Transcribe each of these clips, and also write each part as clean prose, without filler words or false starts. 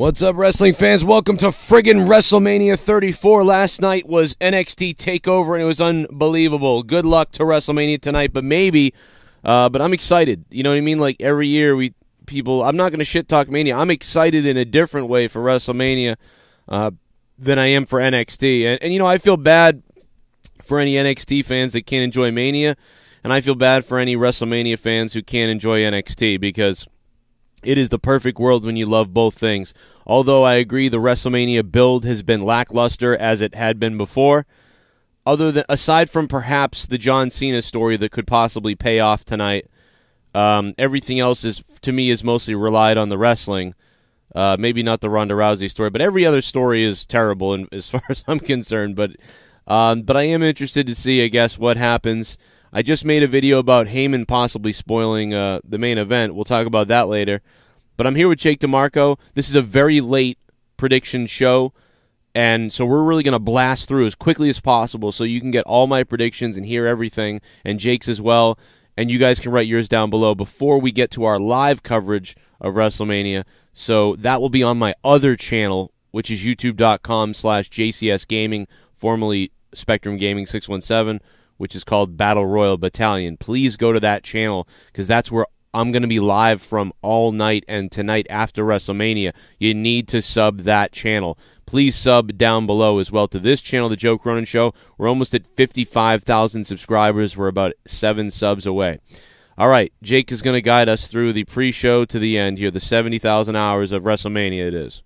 What's up, wrestling fans? Welcome to friggin' WrestleMania 34. Last night was NXT TakeOver, and it was unbelievable. Good luck to WrestleMania tonight, but maybe. But I'm excited. You know what I mean? Like, every year, I'm not going to shit-talk Mania. I'm excited in a different way for WrestleMania than I am for NXT. And, you know, I feel bad for any NXT fans that can't enjoy Mania, and I feel bad for any WrestleMania fans who can't enjoy NXT, because it is the perfect world when you love both things. Although I agree the WrestleMania build has been lackluster as it had been before. Aside from perhaps the John Cena story that could possibly pay off tonight, everything else to me is mostly relied on the wrestling. Maybe not the Ronda Rousey story, but every other story is terrible as far as I'm concerned. But I am interested to see, I guess, what happens. I just made a video about Heyman possibly spoiling the main event. We'll talk about that later. But I'm here with Jake DeMarco. This is a very late prediction show, and so we're really going to blast through as quickly as possible so you can get all my predictions and hear everything, and Jake's as well, and you guys can write yours down below before we get to our live coverage of WrestleMania. So that will be on my other channel, which is youtube.com/JCSGaming, formerly Spectrum Gaming 617, which is called Battle Royal Battalion. Please go to that channel, because that's where I'm going to be live from all night and tonight after WrestleMania. You need to sub that channel. Please sub down below as well to this channel, The Joe Cronin Show. We're almost at 55,000 subscribers. We're about 7 subs away. All right, Jake is going to guide us through the pre-show to the end here, the 70,000 hours of WrestleMania it is.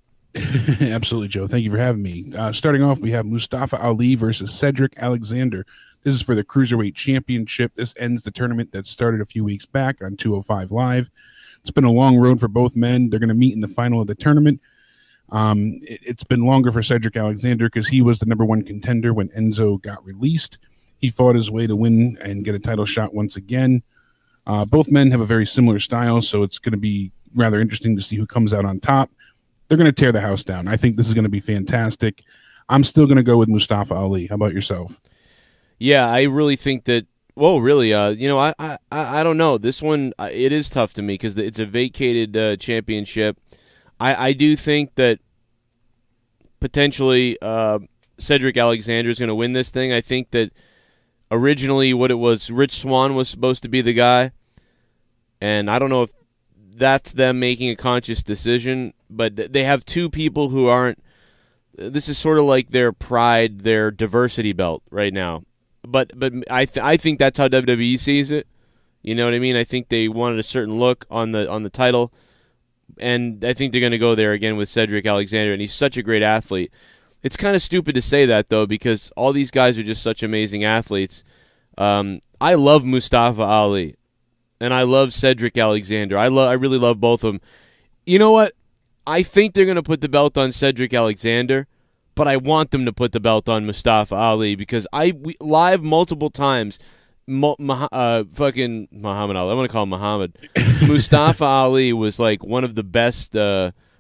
Absolutely, Joe. Thank you for having me. Starting off, we have Mustafa Ali versus Cedric Alexander. This is for the Cruiserweight Championship. This ends the tournament that started a few weeks back on 205 Live. It's been a long road for both men. They're going to meet in the final of the tournament. It's been longer for Cedric Alexander because he was the #1 contender when Enzo got released. He fought his way to win and get a title shot once again. Both men have a very similar style, so it's going to be rather interesting to see who comes out on top. They're going to tear the house down. I think this is going to be fantastic. I'm still going to go with Mustafa Ali. How about yourself? Yeah, I really think that. Well, really, you know, I don't know. This one, it is tough to me because it's a vacated championship. I do think that potentially Cedric Alexander is going to win this thing. I think that originally what it was, Rich Swann was supposed to be the guy, and I don't know if that's them making a conscious decision, but they have two people who aren't. This is sort of like their pride, their diversity belt right now. But I think that's how WWE sees it. You know what I mean? I think they wanted a certain look on the title, and I think they're going to go there again with Cedric Alexander, and he's such a great athlete. It's kind of stupid to say that, though, because all these guys are just such amazing athletes. I love Mustafa Ali, and I love Cedric Alexander. I really love both of them. You know what? I think they're going to put the belt on Cedric Alexander, but I want them to put the belt on Mustafa Ali because we live multiple times. Fucking Muhammad Ali. I want to call him Muhammad. Mustafa Ali was like one of the best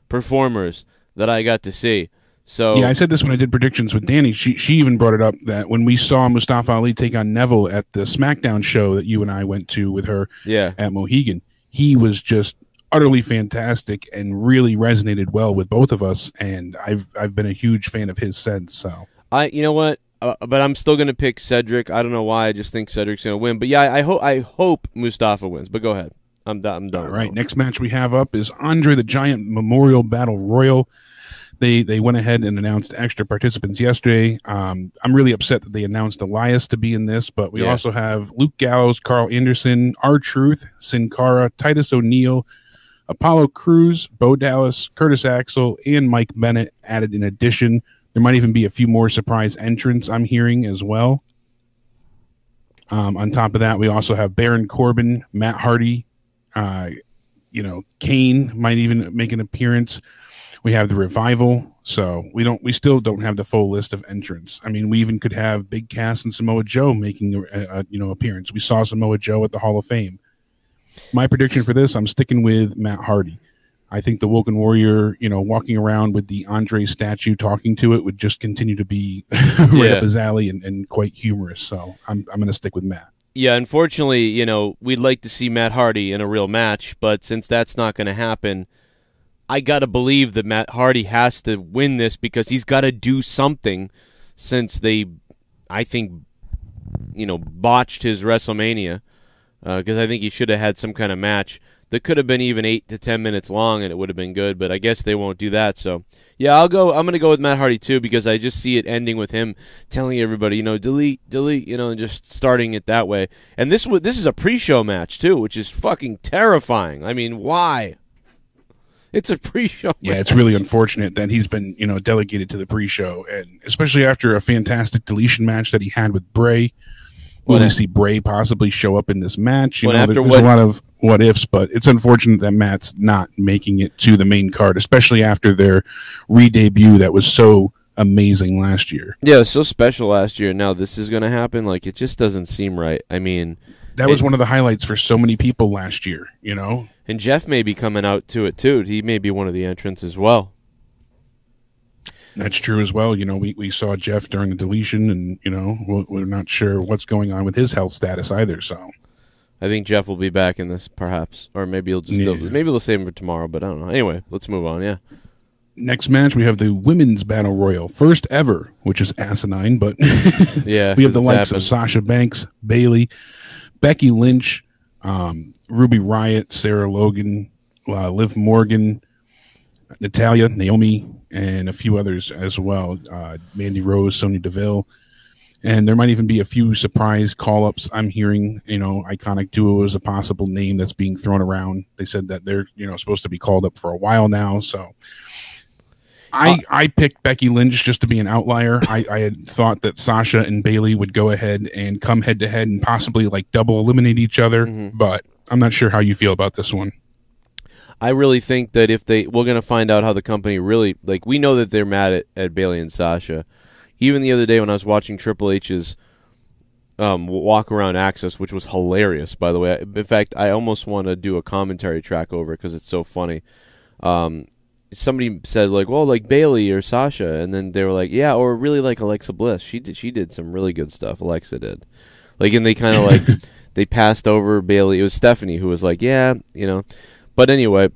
performers that I got to see. So yeah, I said this when I did predictions with Danny. She even brought it up that when we saw Mustafa Ali take on Neville at the SmackDown show that you and I went to with her at Mohegan, he was just utterly fantastic and really resonated well with both of us, and I've been a huge fan of his since. So you know what, but I'm still gonna pick Cedric. I don't know why. I just think Cedric's gonna win. But yeah, I hope Mustafa wins. But go ahead. I'm done. All right. Next match we have up is Andre the Giant Memorial Battle Royal. They went ahead and announced extra participants yesterday. I'm really upset that they announced Elias to be in this, but we also have Luke Gallows, Carl Anderson, R-Truth, Sin Cara, Titus O'Neil, Apollo Crews, Bo Dallas, Curtis Axel, and Mike Bennett added in addition. There might even be a few more surprise entrants I'm hearing as well. On top of that, we also have Baron Corbin, Matt Hardy, Kane might even make an appearance. We have the Revival, so we still don't have the full list of entrants. I mean, we even could have Big Cass and Samoa Joe making a appearance. We saw Samoa Joe at the Hall of Fame. My prediction for this, I'm sticking with Matt Hardy. I think the Woken Warrior, walking around with the Andre statue talking to it would just continue to be right up his alley and quite humorous. So I'm going to stick with Matt. Yeah, unfortunately, we'd like to see Matt Hardy in a real match, but since that's not going to happen, I got to believe that Matt Hardy has to win this because he's got to do something since they, I think, botched his WrestleMania. Because I think he should have had some kind of match that could have been even 8 to 10 minutes long, and it would have been good. But I guess they won't do that. So yeah, I'm going to go with Matt Hardy too because I just see it ending with him telling everybody, delete, and just starting it that way. And this is a pre-show match too, which is fucking terrifying. I mean, why? It's a pre-show. Yeah, it's really unfortunate that he's been, delegated to the pre-show, and especially after a fantastic deletion match that he had with Bray. Will we see Bray possibly show up in this match? There's a lot of what ifs, but it's unfortunate that Matt's not making it to the main card, especially after their re-debut that was so amazing last year. Yeah, it was so special last year. Now this is going to happen. Like, it just doesn't seem right. I mean, that was one of the highlights for so many people last year, And Jeff may be coming out to it too. He may be one of the entrants as well. That's true as well. We saw Jeff during the deletion, and we're not sure what's going on with his health status either. So, I think Jeff will be back in this, perhaps, or maybe he'll just maybe they'll save him for tomorrow. But I don't know. Anyway, let's move on. Yeah. Next match, we have the Women's Battle Royal, first ever, which is asinine, but yeah, we have the likes of Sasha Banks, Bayley, Becky Lynch, Ruby Riott, Sarah Logan, Liv Morgan, Natalya, Naomi, and a few others as well. Mandy Rose, Sonya Deville. And there might even be a few surprise call-ups. I'm hearing, Iconic Duo is a possible name that's being thrown around. They said that they're, supposed to be called up for a while now. So I picked Becky Lynch just to be an outlier. I had thought that Sasha and Bayley would go ahead and come head-to-head and possibly, double eliminate each other. Mm-hmm. But I'm not sure how you feel about this one. I really think that we're going to find out how the company really, we know that they're mad at Bayley and Sasha. Even the other day when I was watching Triple H's walk around Access, which was hilarious, by the way. In fact, I almost want to do a commentary track over it because it's so funny. Somebody said, Bayley or Sasha, and then they were like, yeah, or really like Alexa Bliss. She did some really good stuff, Alexa did. And they kind of they passed over Bayley. It was Stephanie who was like, yeah, But anyway,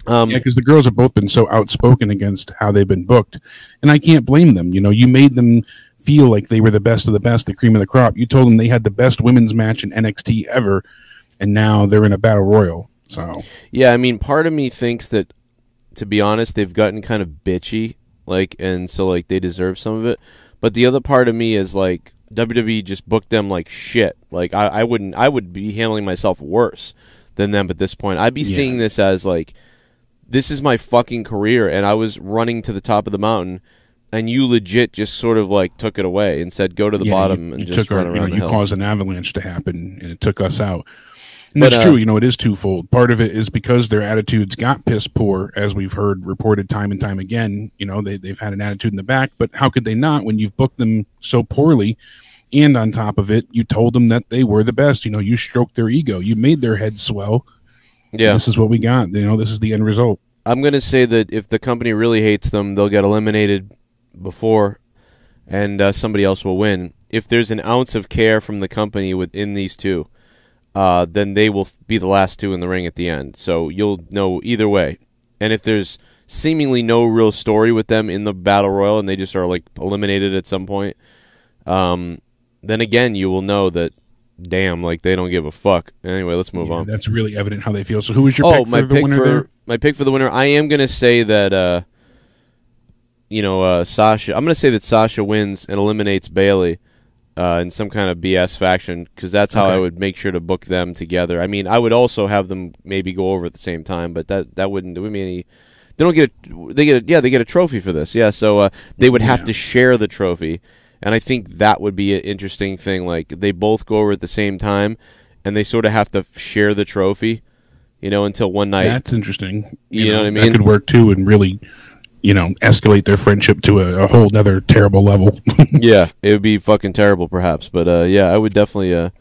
because the girls have both been so outspoken against how they've been booked, and I can't blame them. You made them feel like they were the best of the best, the cream of the crop. You told them they had the best women's match in NXT ever, and now they're in a battle royal. So yeah, I mean, part of me thinks that, to be honest, they've gotten kind of bitchy, and so they deserve some of it. But the other part of me is WWE just booked them like shit. I would be handling myself worse than them at this point. I'd be seeing this as this is my fucking career, and I was running to the top of the mountain, and you legit just sort of took it away and said go to the bottom and just run around the hill. You caused an avalanche to happen, and it took us out. And that's true. It is twofold. Part of it is because their attitudes got piss poor, as we've heard reported time and time again. They've had an attitude in the back, but how could they not when you've booked them so poorly? And on top of it, you told them that they were the best. You stroked their ego. You made their head swell. Yeah. This is what we got. This is the end result. I'm going to say that if the company really hates them, they'll get eliminated before, and somebody else will win. If there's an ounce of care from the company within these two, then they will be the last two in the ring at the end. So you'll know either way. And if there's seemingly no real story with them in the Battle Royal and they just are eliminated at some point, then again, you will know that, damn, they don't give a fuck. Anyway, let's move on. That's really evident how they feel. So who was your pick for the winner there? My pick for the winner, I am going to say that, Sasha. I'm going to say that Sasha wins and eliminates Bayley in some kind of BS faction, because that's how I would make sure to book them together. I mean, I would also have them maybe go over at the same time, but that wouldn't do me any. They don't get they get a trophy for this. Yeah, so they would have to share the trophy. And I think that would be an interesting thing. They both go over at the same time, and they sort of have to share the trophy, until one night. That's interesting. You know what I mean? That could work, too, and really, escalate their friendship to a whole other terrible level. Yeah, it would be fucking terrible, perhaps. But, I would definitely...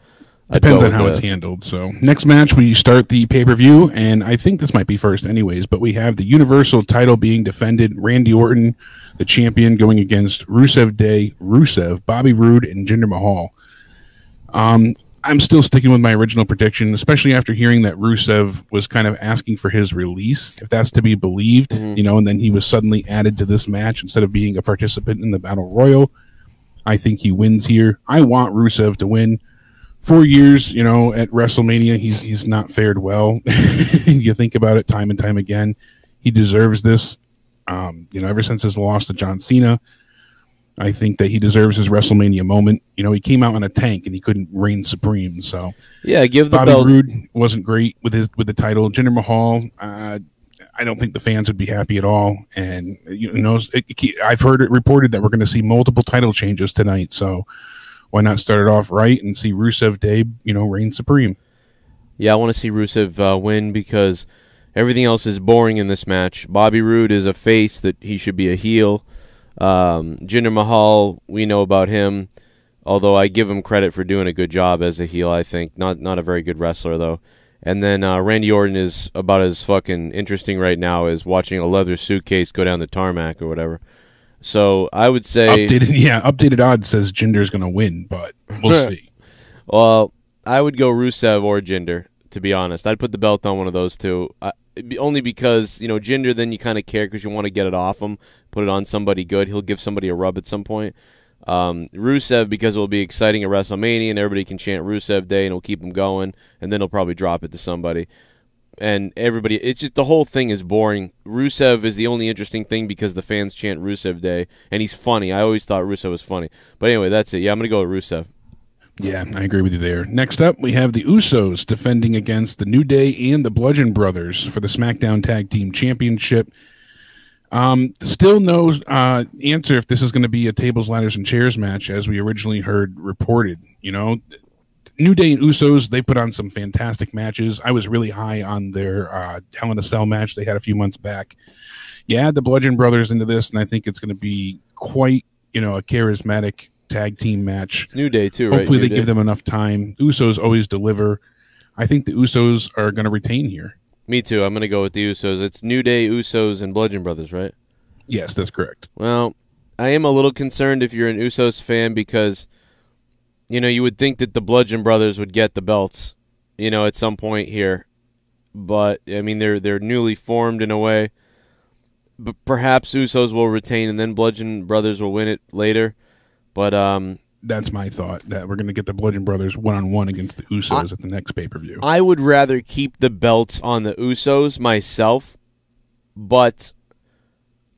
Depends on how it's handled. So, next match, we start the pay-per-view, and I think this might be first anyways, but we have the Universal title being defended. Randy Orton, the champion, going against Rusev Day, Rusev, Bobby Roode, and Jinder Mahal. I'm still sticking with my original prediction, especially after hearing that Rusev was kind of asking for his release, if that's to be believed, you know, and then he was suddenly added to this match instead of being a participant in the Battle Royal. I think he wins here. I want Rusev to win. 4 years, you know, at WrestleMania, he's not fared well. You think about it time and time again. He deserves this. You know, ever since his loss to John Cena, I think that he deserves his WrestleMania moment. You know, he came out in a tank and he couldn't reign supreme. So yeah, give the Bobby belt. Roode wasn't great with the title. Jinder Mahal, I don't think the fans would be happy at all. And you know, I've heard it reported that we're going to see multiple title changes tonight. So why not start it off right and see Rusev Day, you know, reign supreme? Yeah, I want to see Rusev win because everything else is boring in this match. Bobby Roode is a face that he should be a heel. Jinder Mahal, we know about him, although I give him credit for doing a good job as a heel, I think. Not a very good wrestler, though. And then Randy Orton is about as fucking interesting right now as watching a leather suitcase go down the tarmac or whatever. So I would say... Updated odds says Jinder's going to win, but we'll see. Well, I would go Rusev or Jinder, to be honest. I'd put the belt on one of those two. Only because, you know, Jinder, then you kind of care because you want to get it off him, put it on somebody good. He'll give somebody a rub at some point. Rusev, because it will be exciting at WrestleMania and everybody can chant Rusev Day and it'll keep him going, and then he'll probably drop it to somebody. And everybody, it's just the whole thing is boring. Rusev is the only interesting thing because the fans chant Rusev Day, and he's funny. I always thought Rusev was funny. But anyway, that's it. Yeah, I'm going to go with Rusev. Yeah, I agree with you there. Next up, we have the Usos defending against the New Day and the Bludgeon Brothers for the SmackDown Tag Team Championship. Still no answer if this is going to be a tables, ladders, and chairs match, as we originally heard reported. You know, New Day and Usos, they put on some fantastic matches. I was really high on their Hell in a Cell match they had a few months back. You add the Bludgeon Brothers into this, and I think it's going to be quite, you know, a charismatic tag team match. It's New Day too, right? Hopefully they give them enough time. Usos always deliver. I think the Usos are going to retain here. Me too. I'm going to go with the Usos. It's New Day, Usos, and Bludgeon Brothers, right? Yes, that's correct. Well, I am a little concerned if you're an Usos fan because, you know, you would think that the Bludgeon Brothers would get the belts, you know, at some point here. But, I mean, they're newly formed in a way. But perhaps Usos will retain and then Bludgeon Brothers will win it later. But that's my thought, that we're going to get the Bludgeon Brothers one-on-one against the Usos at the next pay-per-view. I would rather keep the belts on the Usos myself, but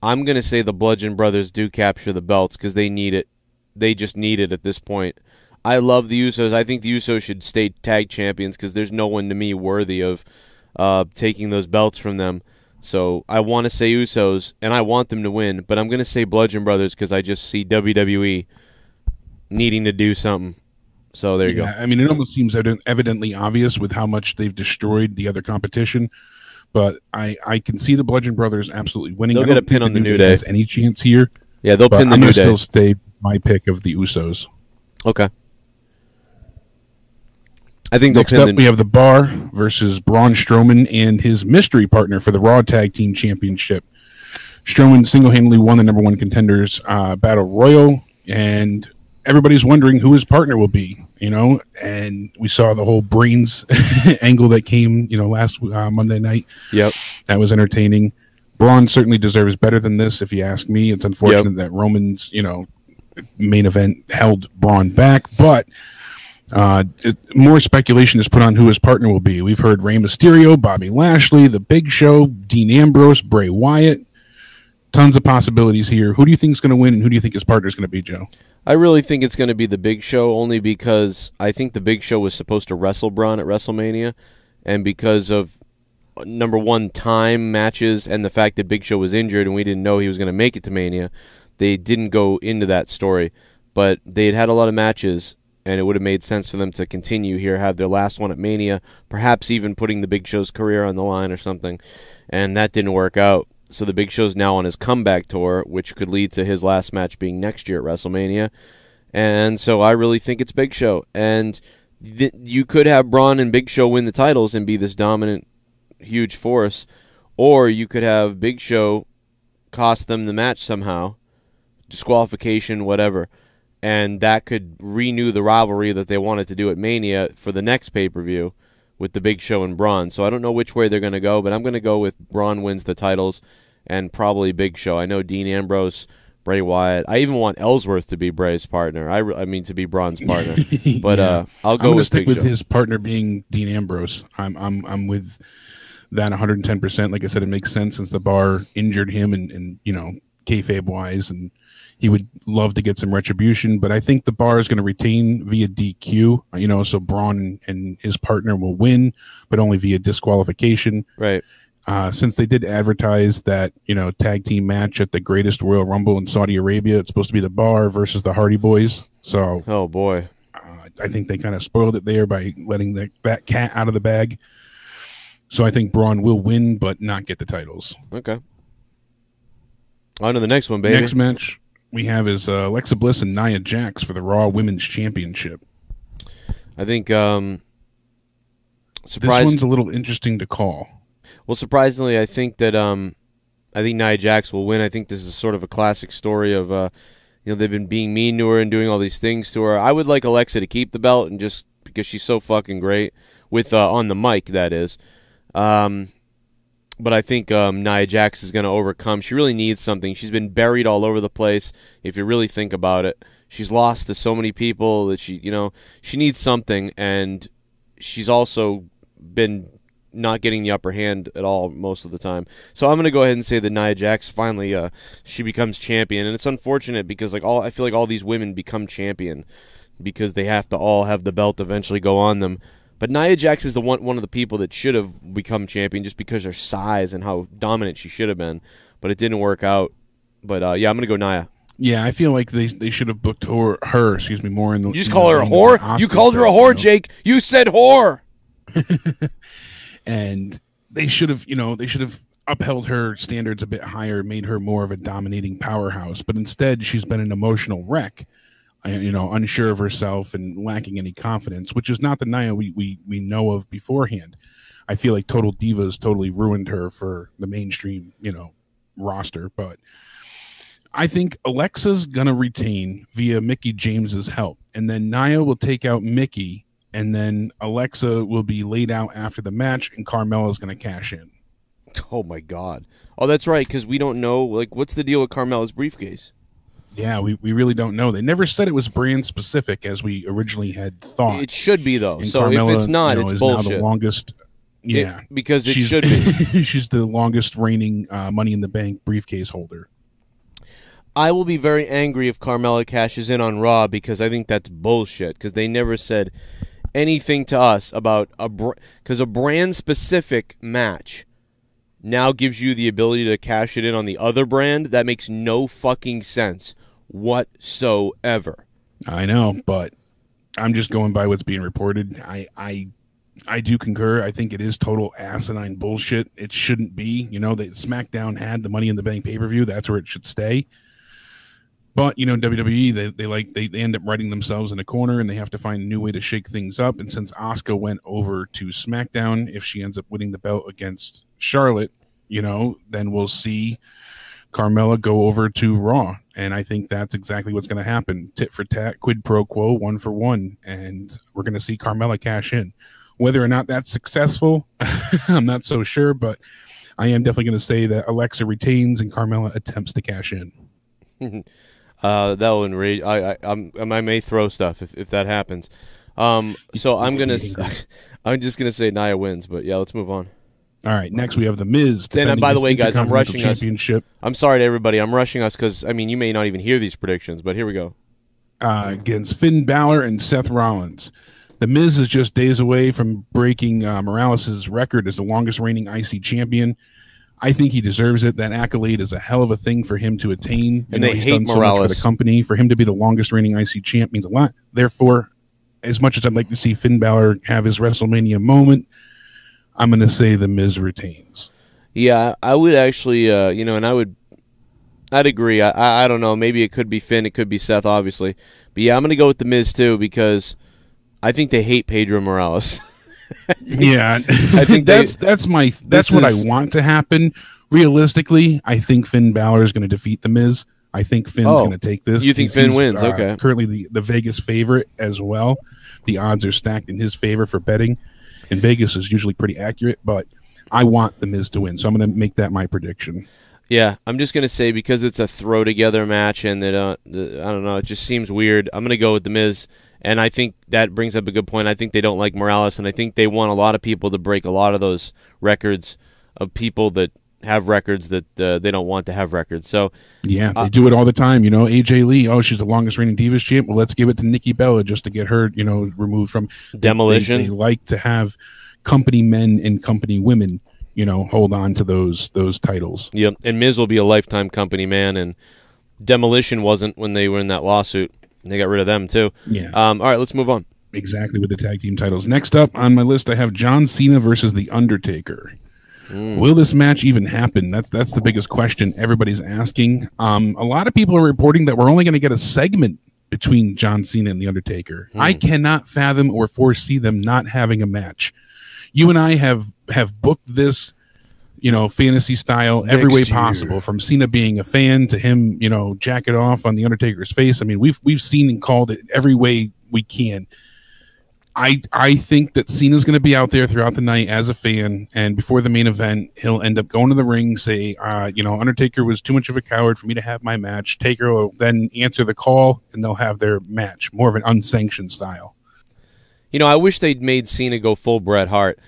I'm going to say the Bludgeon Brothers do capture the belts because they need it. They just need it at this point. I love the Usos. I think the Usos should stay tag champions because there's no one to me worthy of taking those belts from them. So I want to say Usos, and I want them to win, but I'm going to say Bludgeon Brothers because I just see WWE needing to do something. So there you go. I mean, it almost seems evidently obvious with how much they've destroyed the other competition, but I can see the Bludgeon Brothers absolutely winning. They'll get a pin on the New Day. Has any chance here? Yeah, they'll pin the New Day. I'm going to still stay my pick of the Usos. Okay. I think next up we have the Bar versus Braun Strowman and his mystery partner for the Raw Tag Team Championship. Strowman single-handedly won the number one contenders Battle Royal, and everybody's wondering who his partner will be, you know, and we saw the whole brains angle that came, you know, last Monday night. Yep. That was entertaining. Braun certainly deserves better than this, if you ask me. It's unfortunate that Roman's, you know, main event held Braun back, but more speculation is put on who his partner will be. We've heard Rey Mysterio, Bobby Lashley, The Big Show, Dean Ambrose, Bray Wyatt. Tons of possibilities here. Who do you think is going to win, and who do you think his partner is going to be, Joe? I really think it's going to be The Big Show, only because I think The Big Show was supposed to wrestle Braun at WrestleMania, and because of, number one, time, matches, and the fact that Big Show was injured and we didn't know he was going to make it to Mania, they didn't go into that story. But they'd had a lot of matches, and it would have made sense for them to continue here, have their last one at Mania, perhaps even putting The Big Show's career on the line or something, and that didn't work out. So The Big Show's now on his comeback tour, which could lead to his last match being next year at WrestleMania, and so I really think it's Big Show. And you could have Braun and Big Show win the titles and be this dominant, huge force, or you could have Big Show cost them the match somehow, disqualification, whatever. and that could renew the rivalry that they wanted to do at Mania for the next pay-per-view with the Big Show and Braun. So I don't know which way they're going to go, but I'm going to go with Braun wins the titles and probably Big Show. I know Dean Ambrose, Bray Wyatt. I even want Ellsworth to be Bray's partner. I mean to be Braun's partner. But yeah. I'll go with stick Big with Show. his partner being Dean Ambrose. I'm with that 110%. Like I said, it makes sense since the Bar injured him and you know, kayfabe wise, and he would love to get some retribution. But I think the Bar is going to retain via DQ. You know, so Braun and his partner will win, but only via disqualification. Right. Since they did advertise that, you know, tag team match at the greatest Royal Rumble in Saudi Arabia, it's supposed to be the Bar versus the Hardy Boys. So, oh boy, I think they kind of spoiled it there by letting that cat out of the bag. So I think Braun will win, but not get the titles. Okay. On to the next one, baby. Next match we have is Alexa Bliss and Nia Jax for the Raw Women's Championship. I think this one's a little interesting to call. Well, surprisingly, I think that I think Nia Jax will win. I think this is sort of a classic story of you know, they've been being mean to her and doing all these things to her. I would like Alexa to keep the belt, and just because she's so fucking great with on the mic, that is. But I think Nia Jax is going to overcome. She really needs something. She's been buried all over the place. If you really think about it, she's lost to so many people that she needs something, and she's also been not getting the upper hand at all most of the time. So I'm going to go ahead and say that Nia Jax finally she becomes champion, and it's unfortunate because I feel like all these women become champion because they have to all have the belt eventually go on them. But Nia Jax is one of the people that should have become champion just because of her size and how dominant she should have been. But it didn't work out. But yeah, I'm going to go Nia. Yeah, I feel like they should have booked her more in the. You just call her a whore? You called her a whore, Jake. You said whore. And they should have upheld her standards a bit higher, made her more of a dominating powerhouse. But instead, she's been an emotional wreck. You know, unsure of herself and lacking any confidence, which is not the Nia we know of beforehand. I feel like Total Divas totally ruined her for the mainstream, you know, roster. But I think Alexa's gonna retain via Mickie James's help, and then Nia will take out Mickie, and then Alexa will be laid out after the match, and Carmella's gonna cash in. Oh my God! Oh, that's right, because we don't know. Like, what's the deal with Carmella's briefcase? Yeah, we really don't know. They never said it was brand specific as we originally had thought. It should be, though. And so Carmella, if it's not, it's bullshit. Now the longest, yeah, because it should be. She's the longest reigning Money in the Bank briefcase holder. I will be very angry if Carmella cashes in on Raw because I think that's bullshit. Because they never said anything to us about because a brand specific match now gives you the ability to cash it in on the other brand. That makes no fucking sense whatsoever. I know, but I'm just going by what's being reported. I do concur. I think it is total asinine bullshit. It shouldn't be. You know, SmackDown had the Money in the Bank pay-per-view. That's where it should stay. But, you know, WWE, they end up writing themselves in a corner, and they have to find a new way to shake things up. And since Asuka went over to SmackDown, if she ends up winning the belt against Charlotte, you know, then we'll see Carmella go over to Raw. And I think that's exactly what's going to happen. Tit for tat, quid pro quo, 1 for 1. And we're going to see Carmella cash in. Whether or not that's successful, I'm not so sure, but I am definitely going to say that Alexa retains and Carmella attempts to cash in. That will enrage. I may throw stuff if that happens. So I'm just gonna say Nia wins, but yeah, let's move on. All right, next we have The Miz. And by the way, guys, I'm rushing us. Championship. I'm sorry to everybody. I'm rushing us because I mean you may not even hear these predictions, but here we go. Against Finn Balor and Seth Rollins. The Miz is just days away from breaking Morales' record as the longest reigning IC champion. I think he deserves it. That accolade is a hell of a thing for him to attain. And they hate Morales. So much for the company. For him to be the longest reigning IC champ means a lot. Therefore, as much as I'd like to see Finn Balor have his WrestleMania moment, I'm going to say The Miz retains. Yeah, I would actually, you know, and I'd agree. I don't know. Maybe it could be Finn. It could be Seth, obviously. But yeah, I'm going to go with The Miz, too, because I think they hate Pedro Morales. I think that's what I want to happen. Realistically, I think Finn Balor is going to defeat The Miz, I think Finn's going to take this. You think Finn wins? Okay. Currently the Vegas favorite as well. The odds are stacked in his favor for betting. And Vegas is usually pretty accurate, but I want The Miz to win, so I'm going to make that my prediction. Yeah, I'm just going to say because it's a throw-together match and that I don't know, it just seems weird. I'm going to go with The Miz, and I think that brings up a good point. I think they don't like Morales, and I think they want a lot of people to break a lot of those records of people that have records that they don't want to have records. So yeah, they do it all the time. AJ Lee, she's the longest reigning Divas champ. Well, let's give it to Nikki Bella just to get her, removed from Demolition. They like to have company men and company women, hold on to those titles. Yep, and Miz will be a lifetime company man, and Demolition wasn't when they were in that lawsuit. They got rid of them too. Yeah. All right, let's move on. Exactly, with the tag team titles. Next up on my list, I have John Cena versus The Undertaker. Will this match even happen? That's the biggest question everybody's asking. A lot of people are reporting that we're only going to get a segment between John Cena and The Undertaker. I cannot fathom or foresee them not having a match. You and I have booked this, fantasy style every way possible, from Cena being a fan to him, jacket off on The Undertaker's face. I mean, we've seen and called it every way we can. I think that Cena's going to be out there throughout the night as a fan, and before the main event, he'll end up going to the ring, say, Undertaker was too much of a coward for me to have my match. Taker will then answer the call, and they'll have their match, more of an unsanctioned style. I wish they'd made Cena go full Bret Hart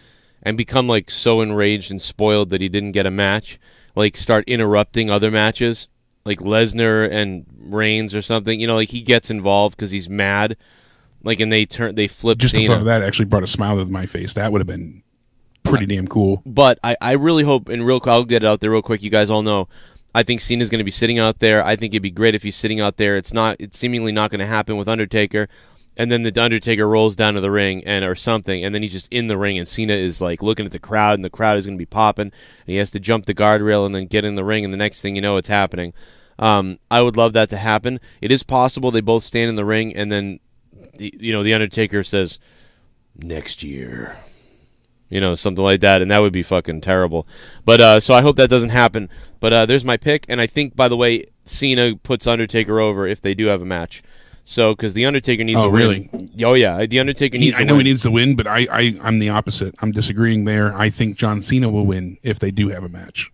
and become like so enraged and spoiled that he didn't get a match, like start interrupting other matches, like Lesnar and Reigns or something. Like he gets involved because he's mad. Like, and they flip just Cena. The thought of that actually brought a smile to my face. That would have been pretty damn cool. But I really hope, and I'll get it out there real quick. You guys all know, I think Cena's going to be sitting out there. I think it'd be great if he's sitting out there. It's seemingly not going to happen with Undertaker. And then the Undertaker rolls down to the ring or something, and then he's just in the ring, and Cena is like looking at the crowd, and the crowd is going to be popping, and he has to jump the guardrail and then get in the ring, and the next thing you know, it's happening. I would love that to happen. It is possible they both stand in the ring, and then the Undertaker says, next year. Something like that, and that would be fucking terrible. But so I hope that doesn't happen. But there's my pick, and I think, by the way, Cena puts Undertaker over if they do have a match. So, because the Undertaker needs a win. Really? Oh, yeah. The Undertaker needs a win. I know he needs to win, but I'm the opposite. I'm disagreeing there. I think John Cena will win if they do have a match.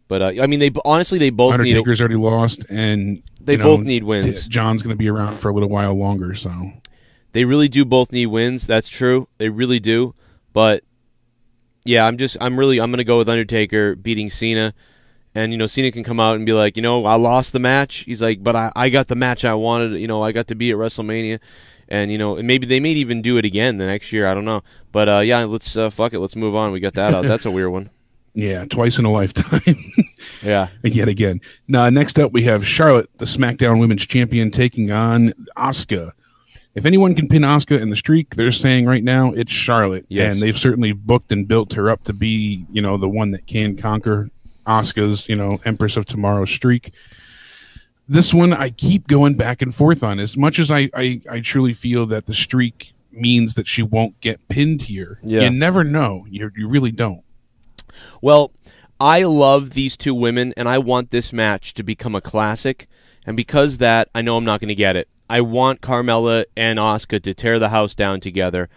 But, I mean, they both need Undertaker's already lost, and they both need wins. John's going to be around for a little while longer, so. They really do both need wins. That's true. They really do. But, yeah, I'm going to go with Undertaker beating Cena. And, Cena can come out and be like, I lost the match. He's like, but I got the match I wanted. I got to be at WrestleMania. And, maybe they may even do it again the next year. I don't know. But, yeah, let's fuck it. Let's move on. We got that out. That's a weird one. Yeah, twice in a lifetime. Yeah. Yet again. Now, next up, we have Charlotte, the SmackDown Women's Champion, taking on Asuka. If anyone can pin Asuka in the streak, they're saying right now it's Charlotte. Yes. And they've certainly booked and built her up to be, the one that can conquer Asuka's, Empress of Tomorrow streak. This one I keep going back and forth on. As much as I truly feel that the streak means that she won't get pinned here, you never know. You really don't. Well, I love these two women, and I want this match to become a classic. And because that, I know I'm not going to get it. I want Carmella and Asuka to tear the house down together.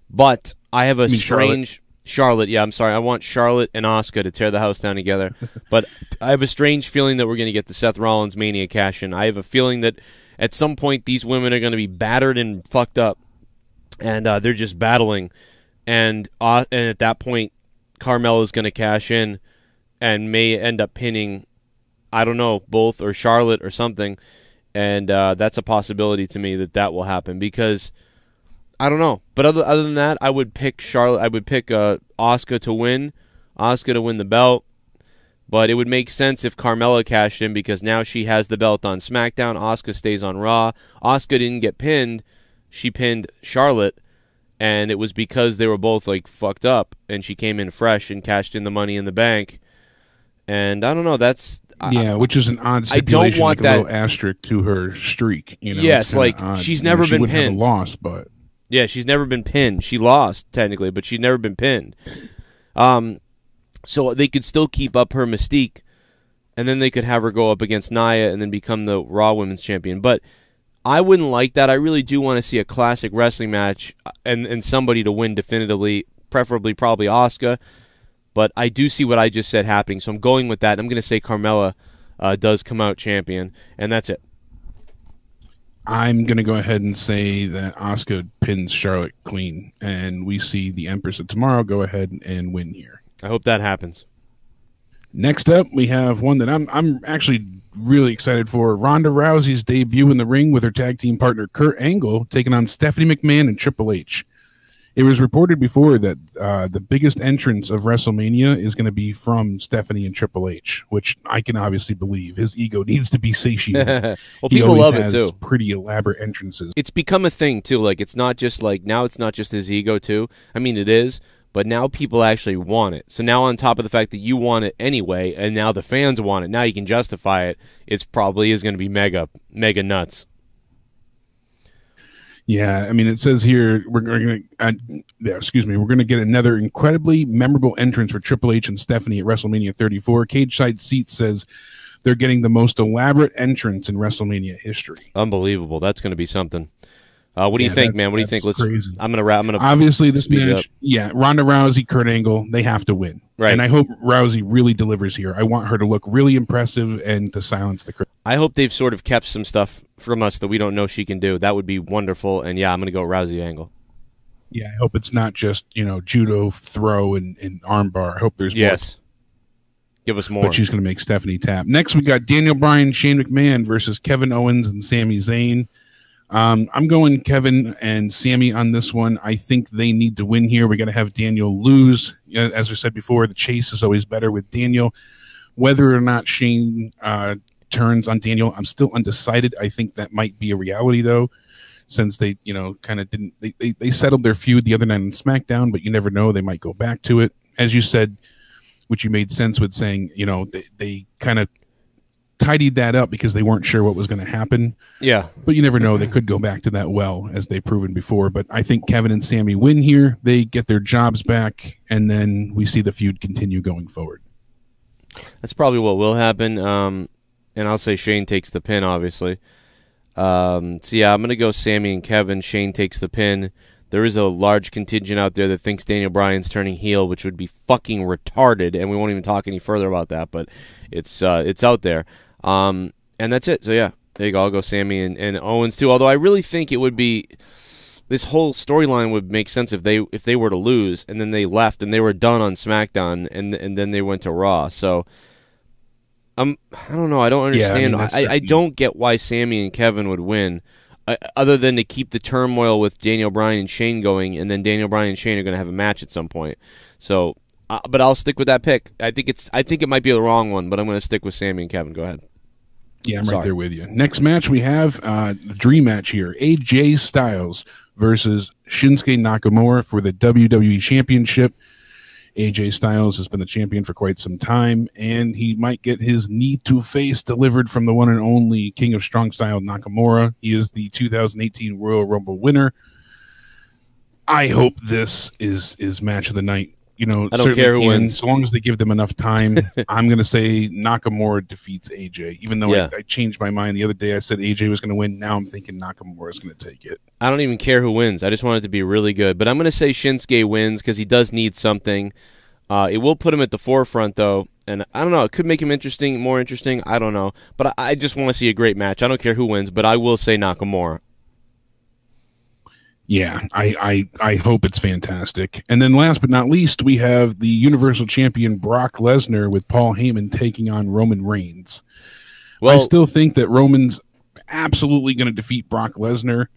But I have a strange... Charlotte, yeah, I'm sorry. I want Charlotte and Asuka to tear the house down together. But I have a strange feeling that we're going to get the Seth Rollins Mania cash-in. I have a feeling that at some point these women are going to be battered and fucked up. And they're just battling. And at that point, Carmella's going to cash in and may end up pinning, I don't know, both or Charlotte or something. And that's a possibility to me that will happen because... I don't know, but other than that, I would pick Charlotte. I would pick Asuka to win the belt. But it would make sense if Carmella cashed in because now she has the belt on SmackDown. Asuka stays on Raw. Asuka didn't get pinned; she pinned Charlotte, and it was because they were both like fucked up, and she came in fresh and cashed in the Money in the Bank. And I don't know. That's which is an odd stipulation. I don't want like a little asterisk to her streak. Yes, like odd. She's never been pinned. Have a loss, but. Yeah, she's never been pinned. She lost, technically, but she's never been pinned. So they could still keep up her mystique and then they could have her go up against Nia and then become the Raw Women's Champion. But I wouldn't like that. I really do want to see a classic wrestling match and somebody to win definitively, preferably probably Asuka. But I do see what I just said happening, so I'm going with that. I'm going to say Carmella does come out champion, and that's it. I'm going to go ahead and say that Asuka pins Charlotte clean, and we see the Empress of Tomorrow go ahead and win here. I hope that happens. Next up, we have one that I'm actually really excited for. Ronda Rousey's debut in the ring with her tag team partner Kurt Angle, taking on Stephanie McMahon and Triple H. It was reported before that the biggest entrance of WrestleMania is going to be from Stephanie and Triple H, which I can obviously believe. His ego needs to be satiated. Well, people love it too. Pretty elaborate entrances. It's become a thing too. Like it's not just like now. It's not just his ego too. I mean, it is, but now people actually want it. So now, on top of the fact that you want it anyway, and now the fans want it, now you can justify it. It's probably is going to be mega nuts. Yeah, I mean, it says here we're going to get another incredibly memorable entrance for Triple H and Stephanie at WrestleMania 34. Cage Side Seats says they're getting the most elaborate entrance in WrestleMania history. Unbelievable. That's going to be something. What do you think, man? What do you think? Crazy. I'm gonna obviously this match. Yeah, Ronda Rousey, Kurt Angle, they have to win. Right. And I hope Rousey really delivers here. I want her to look really impressive and to silence the critics. I hope they've sort of kept some stuff from us that we don't know she can do. That would be wonderful. And yeah, I'm gonna go Rousey Angle. Yeah, I hope it's not just judo throw and armbar. I hope there's more. Give us more. But she's going to make Stephanie tap. Next, we got Daniel Bryan, Shane McMahon versus Kevin Owens and Sami Zayn. I'm going Kevin and Sami on this one. I think they need to win here. We got to have Daniel lose. As we said before, the chase is always better with Daniel. Whether or not Shane turns on Daniel, I'm still undecided. I think that might be a reality, though, since they, kind of didn't. They settled their feud the other night on SmackDown, but you never know. They might go back to it. As you said, which you made sense with saying, they kind of tidied that up because they weren't sure what was going to happen. Yeah. But you never know. They could go back to that well, as they've proven before. But I think Kevin and Sami win here. They get their jobs back, and then we see the feud continue going forward. That's probably what will happen. And I'll say Shane takes the pin, obviously. So, yeah, I'm going to go Sami and Kevin. Shane takes the pin. There is a large contingent out there that thinks Daniel Bryan's turning heel, which would be fucking retarded, and we won't even talk any further about that, but it's out there. And that's it. So, yeah, there you go. I'll go Sami and Owens, too, although I really think it would be – this whole storyline would make sense if they were to lose, and then they left, and they were done on SmackDown, and then they went to Raw. So, I don't know. I don't understand. Yeah, I don't get why Sami and Kevin would win. Other than to keep the turmoil with Daniel Bryan and Shane going, and then Daniel Bryan and Shane are going to have a match at some point. So, but I'll stick with that pick. I think it might be the wrong one, but I'm going to stick with Sami and Kevin. Go ahead. Yeah, I'm right there with you. Next match we have the dream match here: AJ Styles versus Shinsuke Nakamura for the WWE Championship. AJ Styles has been the champion for quite some time, and he might get his knee to face delivered from the one and only King of Strong Style, Nakamura. He is the 2018 Royal Rumble winner. I hope this is match of the night. I don't care who wins. As long as they give them enough time. I'm going to say Nakamura defeats AJ, even though I changed my mind the other day. I said AJ was going to win. Now I'm thinking Nakamura is going to take it. I don't even care who wins. I just want it to be really good. But I'm going to say Shinsuke wins because he does need something. It will put him at the forefront, though. And I don't know. It could make him more interesting. I don't know. But I just want to see a great match. I don't care who wins, but I will say Nakamura. Yeah, I hope it's fantastic. And then last but not least, we have the Universal Champion Brock Lesnar with Paul Heyman taking on Roman Reigns. Well, I still think that Roman's absolutely going to defeat Brock Lesnar,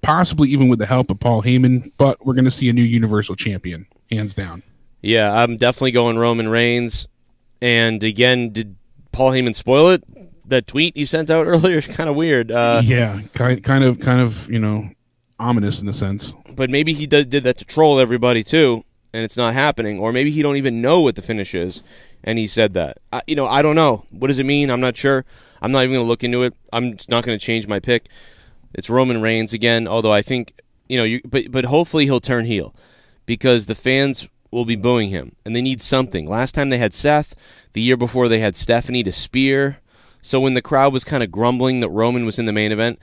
possibly even with the help of Paul Heyman, but we're going to see a new Universal Champion, hands down. Yeah, I'm definitely going Roman Reigns. And again, did Paul Heyman spoil it? That tweet he sent out earlier is kind of weird. Yeah, kind of, ominous in a sense. But maybe he did that to troll everybody too, and it's not happening. Or maybe he don't even know what the finish is, and he said that. I don't know. What does it mean? I'm not sure. I'm not even going to look into it. I'm just not going to change my pick. It's Roman Reigns again, although I think, but hopefully he'll turn heel because the fans will be booing him, and they need something. Last time they had Seth. The year before they had Stephanie to spear. So when the crowd was kind of grumbling that Roman was in the main event,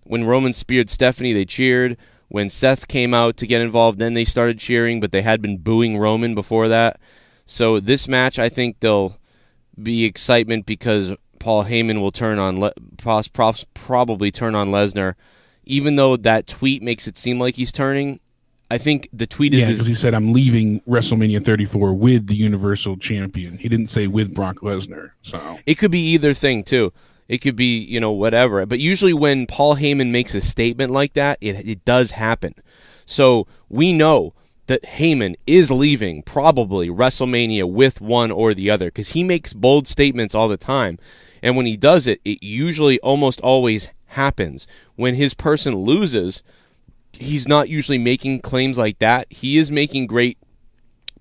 when Roman speared Stephanie, they cheered. When Seth came out to get involved, then they started cheering, but they had been booing Roman before that. So this match, I think there'll be excitement because Paul Heyman will turn on probably turn on Lesnar. Even though that tweet makes it seem like he's turning, I think the tweet is... Yeah, because he said, I'm leaving WrestleMania 34 with the Universal Champion. He didn't say with Brock Lesnar. So it could be either thing, too. It could be, you know, whatever. But usually when Paul Heyman makes a statement like that, it does happen. So we know that Heyman is leaving probably WrestleMania with one or the other because he makes bold statements all the time. And when he does it, it usually almost always happens. When his person loses, he's not usually making claims like that. He is making great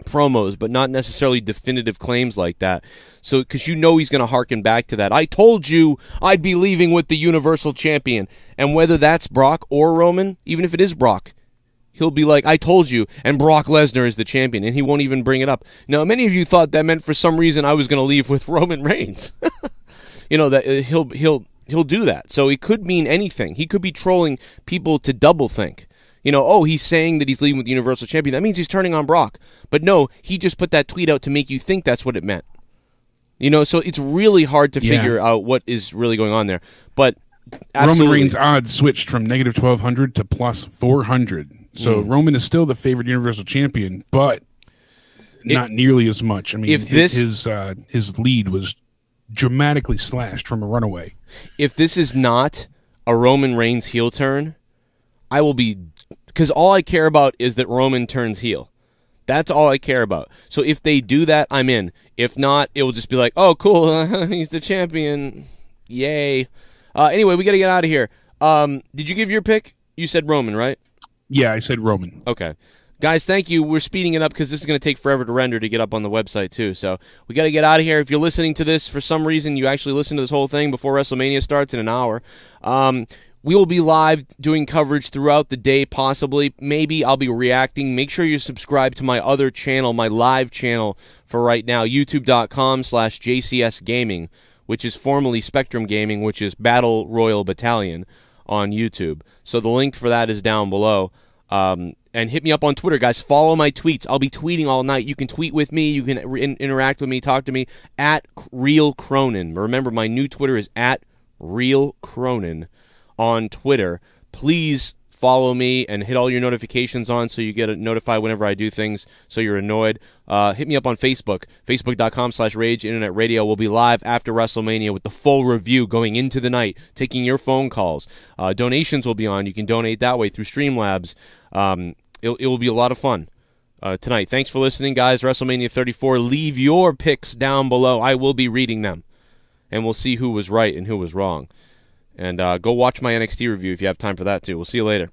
promos, but not necessarily definitive claims like that. So, because you know he's going to harken back to that. I told you I'd be leaving with the Universal Champion. And whether that's Brock or Roman, even if it is Brock, he'll be like, I told you, and Brock Lesnar is the champion, and he won't even bring it up. Now, many of you thought that meant for some reason I was going to leave with Roman Reigns. You know, that he'll do that. So it could mean anything. He could be trolling people to double think. You know, oh, he's saying that he's leaving with the Universal Champion. That means he's turning on Brock. But no, he just put that tweet out to make you think that's what it meant. You know, so it's really hard to figure out what is really going on there. But absolutely. Roman Reigns' odds switched from negative 1,200 to plus 400. So Roman is still the favored Universal Champion, but not nearly as much. I mean, if this, his lead was dramatically slashed from a runaway. If this is not a Roman Reigns heel turn, I will be... Because all I care about is that Roman turns heel. That's all I care about. So if they do that, I'm in. If not, it will just be like, oh, cool, he's the champion. Yay. Anyway, we got to get out of here. Did you give your pick? You said Roman, right? Yeah, I said Roman. Okay. Guys, thank you. We're speeding it up because this is going to take forever to render to get up on the website, too. So we got to get out of here. If you're listening to this, for some reason, you actually listen to this whole thing before WrestleMania starts in an hour. We will be live doing coverage throughout the day, possibly. Maybe I'll be reacting. Make sure you subscribe to my other channel, my live channel for right now, youtube.com/JCSGaming, which is formerly Spectrum Gaming, which is Battle Royal Battalion on YouTube. So the link for that is down below. And hit me up on Twitter, guys. Follow my tweets. I'll be tweeting all night. You can tweet with me. You can interact with me, talk to me, at Real Cronin. Remember, my new Twitter is at Real Cronin on Twitter. Please follow me and hit all your notifications on so you get notified whenever I do things so you're annoyed. Hit me up on Facebook, facebook.com/Rage Internet Radio. We'll be live after WrestleMania with the full review going into the night, taking your phone calls. Donations will be on. You can donate that way through Streamlabs. It will be a lot of fun tonight. Thanks for listening, guys. WrestleMania 34. Leave your picks down below. I will be reading them, and we'll see who was right and who was wrong. And go watch my NXT review if you have time for that, too. We'll see you later.